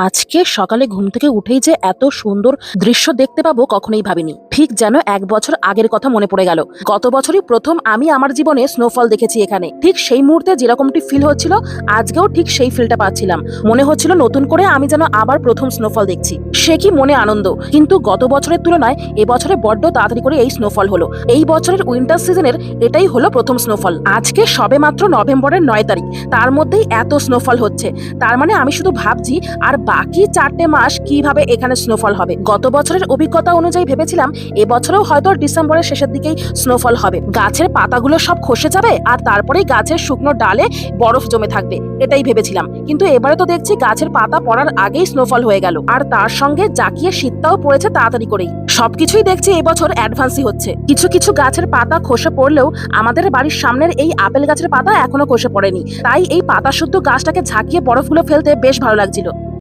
আজকে সকালে ঘুম থেকে উঠেই যে এত সুন্দর দৃশ্য দেখতে পাবো কখনোই ভাবিনি। ঠিক যেন ১ বছর আগের কথা মনে পড়ে গেল। গত বছরই প্রথম আমি আমার জীবনে স্নোফল দেখেছি এখানে। ঠিক সেই মুহূর্তে যেরকমটি ফিল হচ্ছিল, আজকেও ঠিক সেই ফিলটা পাচ্ছিলাম। মনে হচ্ছিল নতুন করে আমি যেন আবার প্রথম স্নোফল দেখছি। সে কি মনে আনন্দ! কিন্তু গত বছরের তুলনায় এবছরে বড্ড তাড়াতাড়ি করে এই স্নোফল হলো। এই বছরের উইন্টার সিজনের এটাই হলো প্রথম স্নোফল। আজকে সবেমাত্র নভেম্বরের ৯ তারিখ, তার মধ্যেই এত স্নোফল হচ্ছে। তার মানে আমি শুধু ভাবছি আর বাকি ৪টে মাস কিভাবে এখানে স্নোফল হবে। গত বছরের অভিজ্ঞতা অনুযায়ী ভেবেছিলাম এবছরেও হয়তো ডিসেম্বরের শেষের দিকেই স্নোফল হবে। গাছের পাতাগুলো সব খসে যাবে আর তারপরেই গাছের শুকনো ডালে বরফ জমে থাকবে, এটাই ভেবেছিলাম। কিন্তু এবারে তো দেখছি গাছের পাতা পড়ার আগেই স্নোফল হয়ে গেল, আর তার সঙ্গে জাকিয়ে শীতটাও পড়েছে তাড়াতাড়ি করেই। সবকিছুই দেখছি এবছর অ্যাডভান্সই হচ্ছে। কিছু কিছু গাছের পাতা খসে পড়লেও আমাদের বাড়ির সামনের এই আপেল গাছের পাতা এখনো খসে পড়েনি, তাই এই পাতা শুদ্ধ গাছটাকে ঝাঁকিয়ে বরফগুলো ফেলতে বেশ ভালো লাগছিল।